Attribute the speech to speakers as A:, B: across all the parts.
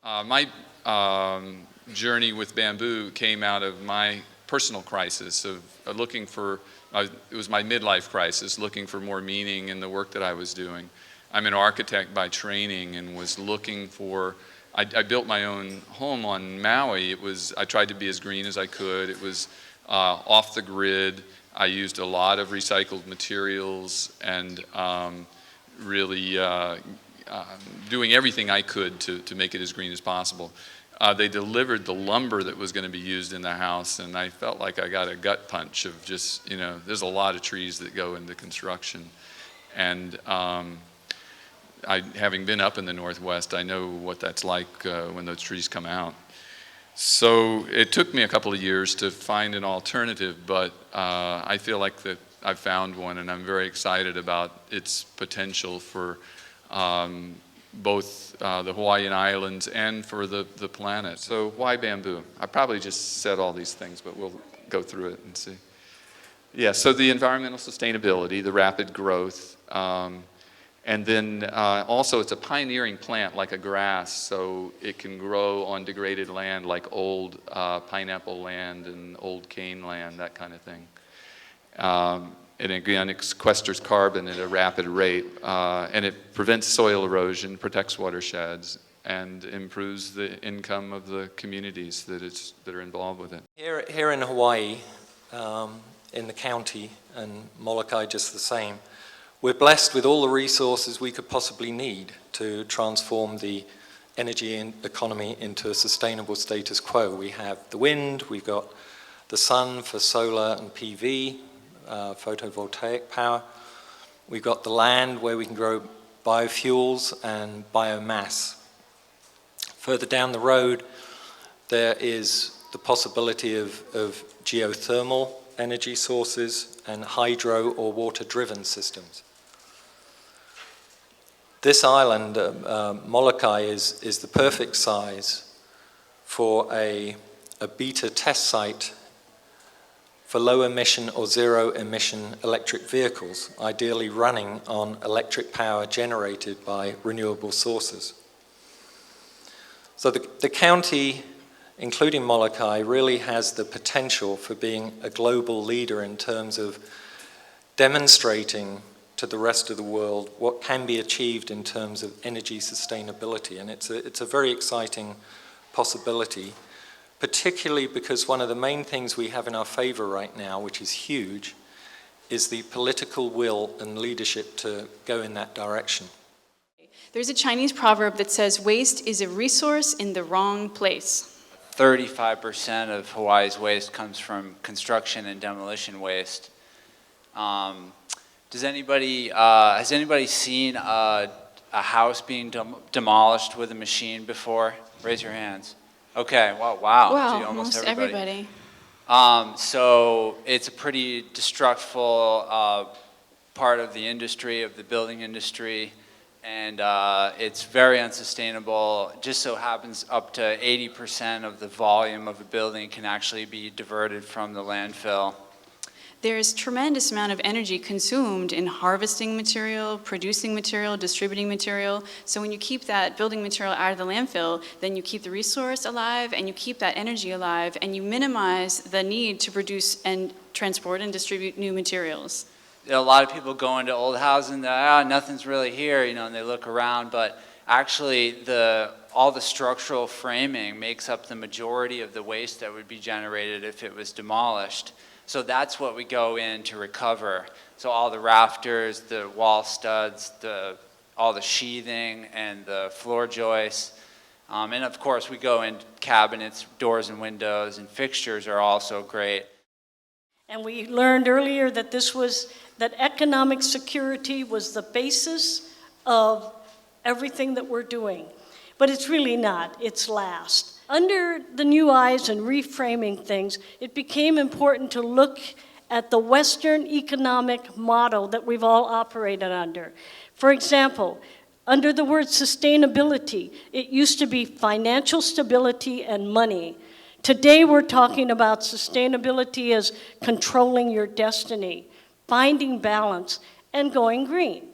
A: My journey with bamboo came out of my personal crisis of looking for, it was my midlife crisis, looking for more meaning in the work that I was doing. I'm an architect by training and was looking for, I built my own home on Maui. I tried to be as green as I could. It was off the grid. I used a lot of recycled materials and really doing everything I could to make it as green as possible. They delivered the lumber that was going to be used in the house, and I felt like I got a gut punch of just, there's a lot of trees that go into construction. And having been up in the Northwest, I know what that's like when those trees come out. So it took me a couple of years to find an alternative, but I feel like that I've found one, and I'm very excited about its potential for both the Hawaiian Islands and for the planet. So why bamboo? I probably just said all these things, but we'll go through it and see. Yeah, so the environmental sustainability, the rapid growth, and then also it's a pioneering plant like a grass, so it can grow on degraded land like old pineapple land and old cane land, that kind of thing. And again, it sequesters carbon at a rapid rate, and it prevents soil erosion, protects watersheds, and improves the income of the communities that are involved with it.
B: Here in Hawaii, in the county, and Molokai just the same, we're blessed with all the resources we could possibly need to transform the energy economy into a sustainable status quo. We have the wind, we've got the sun for solar and PV, photovoltaic power. We've got the land where we can grow biofuels and biomass. Further down the road, there is the possibility of geothermal energy sources and hydro or water-driven systems. This island, Molokai, is the perfect size for a beta test site for low emission or zero emission electric vehicles, ideally running on electric power generated by renewable sources. So the county, including Molokai, really has the potential for being a global leader in terms of demonstrating to the rest of the world what can be achieved in terms of energy sustainability. And it's a very exciting possibility, particularly because one of the main things we have in our favor right now, which is huge, is the political will and leadership to go in that direction.
C: There's a Chinese proverb that says, waste is a resource in the wrong place.
D: 35% of Hawaii's waste comes from construction and demolition waste. Has anybody seen a house being demolished with a machine before? Raise your hands. Okay, wow.
C: Wow,
D: Gee,
C: almost everybody.
D: So it's a pretty destructful part of the industry, of the building industry, and it's very unsustainable. It just so happens up to 80% of the volume of a building can actually be diverted from the landfill.
C: There's tremendous amount of energy consumed in harvesting material, producing material, distributing material. So when you keep that building material out of the landfill, then you keep the resource alive and you keep that energy alive and you minimize the need to produce and transport and distribute new materials.
D: A lot of people go into old houses and nothing's really here, and they look around, but actually all the structural framing makes up the majority of the waste that would be generated if it was demolished. So that's what we go in to recover. So all the rafters, the wall studs, all the sheathing and the floor joists. And of course we go in cabinets, doors and windows, and fixtures are also great.
E: And we learned earlier that that economic security was the basis of everything that we're doing. But it's really not, it's last. Under the new eyes and reframing things, it became important to look at the Western economic model that we've all operated under. For example, under the word sustainability, it used to be financial stability and money. Today we're talking about sustainability as controlling your destiny, finding balance, and going green.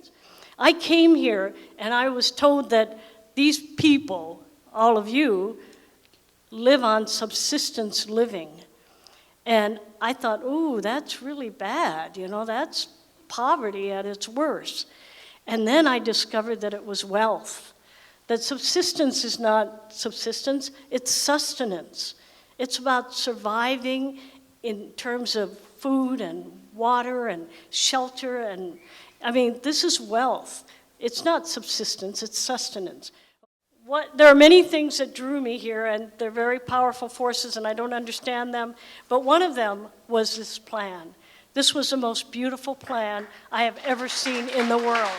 E: I came here and I was told that these people all of you, live on subsistence living. And I thought, ooh, that's really bad, that's poverty at its worst. And then I discovered that it was wealth, that subsistence is not subsistence, it's sustenance. It's about surviving in terms of food and water and shelter, and this is wealth. It's not subsistence, it's sustenance. There are many things that drew me here, and they're very powerful forces, and I don't understand them, but one of them was this plan. This was the most beautiful plan I have ever seen in the world.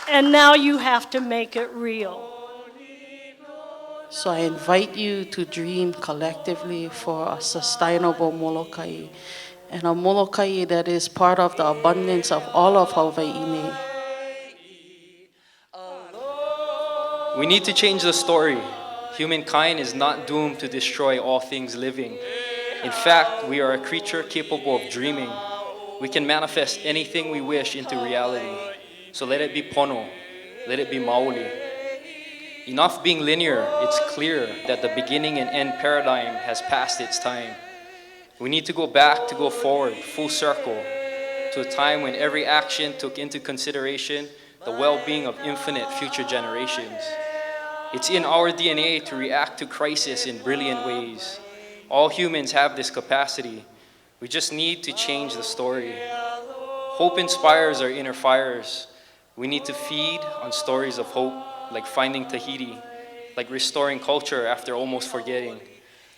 E: And now you have to make it real.
F: So I invite you to dream collectively for a sustainable Molokai, and a Molokai that is part of the abundance of all of Hawaii.
B: We need to change the story. Humankind is not doomed to destroy all things living. In fact, we are a creature capable of dreaming. We can manifest anything we wish into reality. So let it be pono, let it be maoli. Enough being linear, it's clear that the beginning and end paradigm has passed its time. We need to go back to go forward, full circle, to a time when every action took into consideration the well-being of infinite future generations. It's in our DNA to react to crisis in brilliant ways. All humans have this capacity. We just need to change the story. Hope inspires our inner fires. We need to feed on stories of hope, like finding Tahiti, like restoring culture after almost forgetting,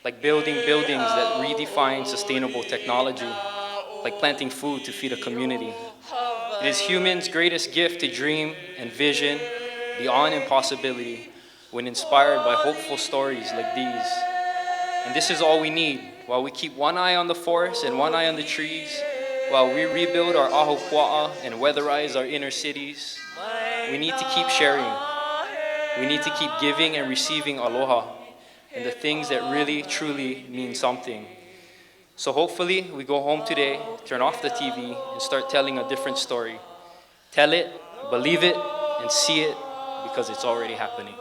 B: like building buildings that redefine sustainable technology, like planting food to feed a community. It is humans' greatest gift to dream and vision beyond impossibility when inspired by hopeful stories like these. And this is all we need while we keep one eye on the forest and one eye on the trees, while we rebuild our ahupua'a and weatherize our inner cities. We need to keep sharing. We need to keep giving and receiving aloha and the things that really, truly mean something. So hopefully we go home today, turn off the TV, and start telling a different story. Tell it, believe it, and see it, because it's already happening.